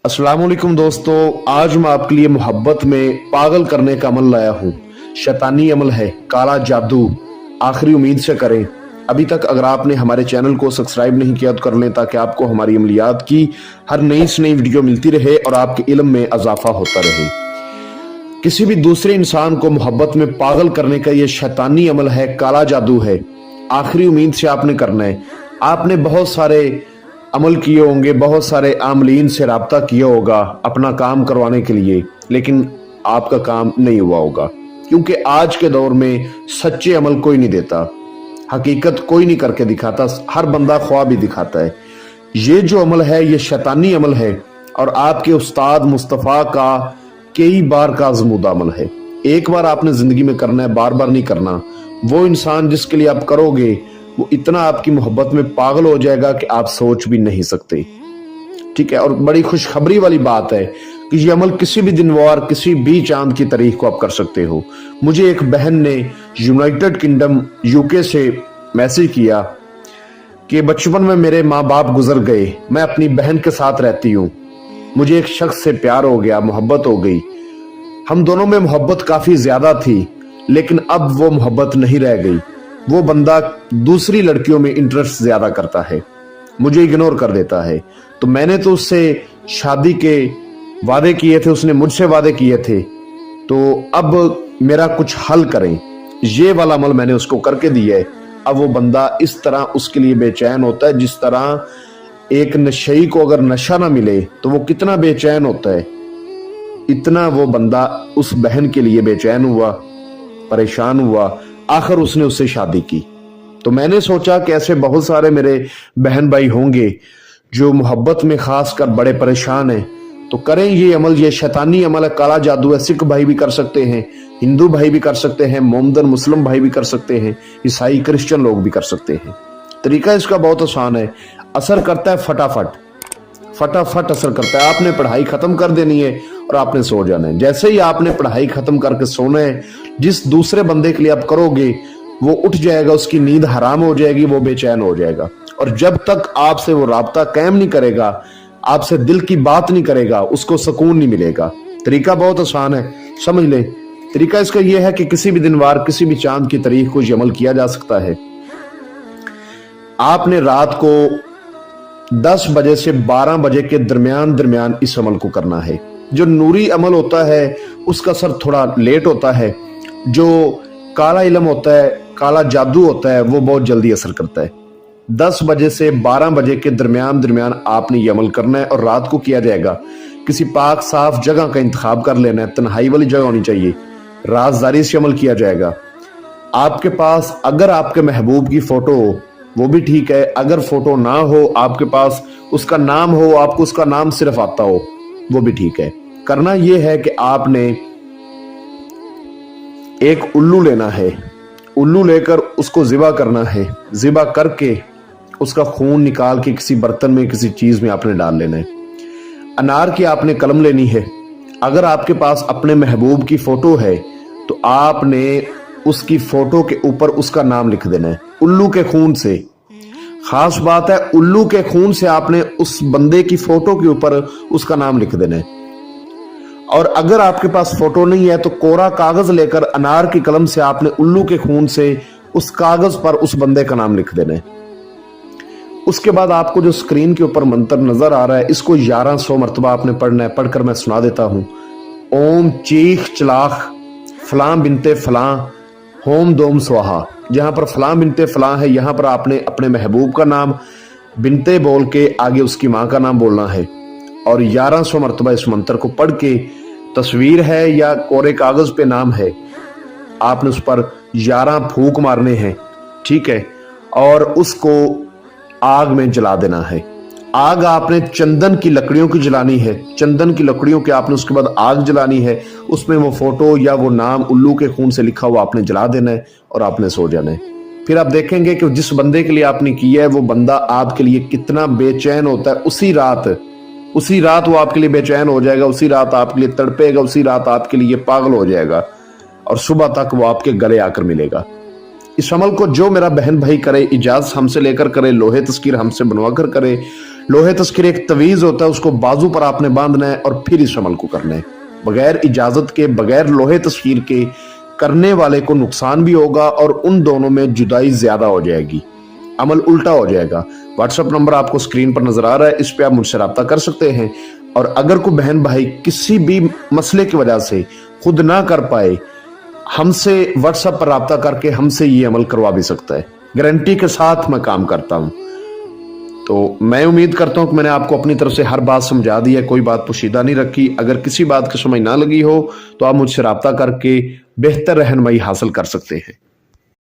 अस्सलाम वालेकुम दोस्तों, आज मैं आपके लिए मोहब्बत में पागल करने का अमल लाया हूँ। शैतानी अमल है, काला जादू। आखिरी उम्मीद से करें। अभी तक अगर आपने हमारे चैनल को सब्सक्राइब नहीं किया तो कर लें, ताकि आपको हमारी अमलियात की हर नई से नई वीडियो मिलती रहे और आपके इल्म में इजाफा होता रहे। किसी भी दूसरे इंसान को मोहब्बत में पागल करने का ये शैतानी अमल है, काला जादू है। आखिरी उम्मीद से आपने करना है। आपने बहुत सारे अमल किए होंगे, बहुत सारे आमलीन से राब्ता किया होगा अपना काम करवाने के लिए, लेकिन आपका काम नहीं हुआ होगा, क्योंकि आज के दौर में सच्चे अमल कोई नहीं देता, हकीकत कोई नहीं करके दिखाता, हर बंदा ख्वाब ही दिखाता है। ये जो अमल है ये शैतानी अमल है और आपके उस्ताद मुस्तफ़ा का कई बार का आज़मूदा अमल है। एक बार आपने जिंदगी में करना है, बार बार नहीं करना। वो इंसान जिसके लिए आप करोगे वो इतना आपकी मोहब्बत में पागल हो जाएगा कि आप सोच भी नहीं सकते। ठीक है, और बड़ी खुशखबरी वाली बात है कि ये अमल किसी भी दिनवार, किसी भी चांद की तारीख को आप कर सकते हो। मुझे एक बहन ने यूनाइटेड किंगडम यूके से मैसेज किया कि बचपन में मेरे माँ बाप गुजर गए, मैं अपनी बहन के साथ रहती हूँ, मुझे एक शख्स से प्यार हो गया, मोहब्बत हो गई, हम दोनों में मोहब्बत काफी ज्यादा थी, लेकिन अब वो मोहब्बत नहीं रह गई। वो बंदा दूसरी लड़कियों में इंटरेस्ट ज्यादा करता है, मुझे इग्नोर कर देता है। तो मैंने तो उससे शादी के वादे किए थे, उसने मुझसे वादे किए थे, तो अब मेरा कुछ हल करें। ये वाला अमल मैंने उसको करके दिया है। अब वो बंदा इस तरह उसके लिए बेचैन होता है, जिस तरह एक नशेई को अगर नशा ना मिले तो वो कितना बेचैन होता है, इतना वो बंदा उस बहन के लिए बेचैन हुआ, परेशान हुआ। आखिर उसने उससे शादी की। तो मैंने सोचा कि ऐसे बहुत सारे मेरे बहन भाई होंगे जो मोहब्बत में खासकर बड़े परेशान हैं, तो करें ये अमल। ये शैतानी अमल है, काला जादू है। सिख भाई भी कर सकते हैं, हिंदू भाई भी कर सकते हैं, मोमदन मुस्लिम भाई भी कर सकते हैं, ईसाई क्रिश्चियन लोग भी कर सकते हैं। तरीका इसका बहुत आसान है, असर करता है फटाफट असर करता है। आपने पढ़ाई खत्म कर देनी है और आपने सो जाना है। जैसे ही आपने पढ़ाई खत्म करके सोना है, जिस दूसरे बंदे के लिए आप करोगे वो उठ जाएगा, उसकी नींद हराम हो जाएगी, वो बेचैन हो जाएगा। और जब तक आपसे वो राब्ता कायम नहीं करेगा, आपसे दिल की बात नहीं करेगा, उसको सुकून नहीं मिलेगा। तरीका बहुत आसान है, समझ लें। तरीका इसका यह है कि किसी भी दिनवार, किसी भी चांद की तारीख को ये अमल किया जा सकता है। आपने रात को 10 बजे से 12 बजे के दरमियान इस अमल को करना है। जो नूरी अमल होता है उसका असर थोड़ा लेट होता है, जो काला इल्म होता है, काला जादू होता है, वो बहुत जल्दी असर करता है। 10 बजे से 12 बजे के दरमियान आपने ये अमल करना है और रात को किया जाएगा। किसी पाक साफ जगह का इंतखाब कर लेना है, तन्हाई वाली जगह होनी चाहिए। राजदारी से अमल किया जाएगा। आपके पास अगर आपके महबूब की फोटो हो वो भी ठीक है, अगर फोटो ना हो, आपके पास उसका नाम हो, आपको उसका नाम सिर्फ आता हो, वो भी ठीक है। करना यह है कि आपने एक उल्लू लेना है, उल्लू लेकर उसको ज़िबा करना है। ज़िबा करके उसका खून निकाल के किसी बर्तन में, किसी चीज में आपने डाल लेना है। अनार की आपने कलम लेनी है। अगर आपके पास अपने महबूब की फोटो है तो आपने उसकी फोटो के ऊपर उसका नाम लिख देना है, उल्लू के खून से। खास बात है, उल्लू के खून से आपने उस बंदे की फोटो के ऊपर उसका नाम लिख देना है। और अगर आपके पास फोटो नहीं है तो कोरा कागज लेकर अनार की कलम से आपने उल्लू के खून से उस कागज पर उस बंदे का नाम लिख देना है। उसके बाद आपको जो स्क्रीन के ऊपर मंत्र नजर आ रहा है, इसको 1100 मरतबा आपने पढ़ना है। पढ़कर मैं सुना देता हूं। ओम चीख चलाख फलां बिनते फलां होम दोम स्वाहा। जहां पर फलां बिनते फलां है, यहां पर आपने अपने महबूब का नाम बिनते बोल के आगे उसकी मां का नाम बोलना है और 1100 मरतबा इस मंत्र को पढ़ के, तस्वीर है या कोरे कागज पे नाम है, आपने उस पर 11 फूंक मारने हैं। ठीक है, और उसको आग में जला देना है। आग आपने चंदन की लकड़ियों की जलानी है। चंदन की लकड़ियों के आपने उसके बाद आग जलानी है। उसमें वो फोटो या वो नाम उल्लू के खून से लिखा हुआ आपने जला देना है और आपने सो जाना है। फिर आप देखेंगे कि जिस बंदे के लिए आपने किया है वो बंदा आपके लिए कितना बेचैन होता है। उसी रात वो आपके लिए बेचैन हो जाएगा, उसी रात आपके लिए तड़पेगा, उसी रात आपके लिए पागल हो जाएगा और सुबह तक वो आपके गले आकर मिलेगा। इस अमल को जो मेरा बहन भाई करे, इजाजत हमसे लेकर करे, लोहे तस्कीर हमसे बनवा कर करे। लोहे तस्कीर एक तवीज होता है, उसको बाजू पर आपने बांधना है और फिर इस अमल को करना है। बगैर इजाजत के, बगैर लोहे तस्कीर के करने वाले को नुकसान भी होगा और उन दोनों में जुदाई ज्यादा हो जाएगी, अमल उल्टा हो जाएगा। व्हाट्सएप नंबर आपको स्क्रीन पर नजर आ रहा है, इस पे आप मुझसे राब्ता कर सकते हैं। और अगर कोई बहन भाई किसी भी मसले की वजह से खुद ना कर पाए, हमसे व्हाट्सएप पर राब्ता करके हमसे ये अमल करवा भी सकता है। गारंटी के साथ मैं काम करता हूं। तो मैं उम्मीद करता हूं कि मैंने आपको अपनी तरफ से हर बात समझा दी है, कोई बात पोशीदा नहीं रखी। अगर किसी बात की समझ ना लगी हो तो आप मुझसे राब्ता करके बेहतर रहनुमाई हासिल कर सकते हैं।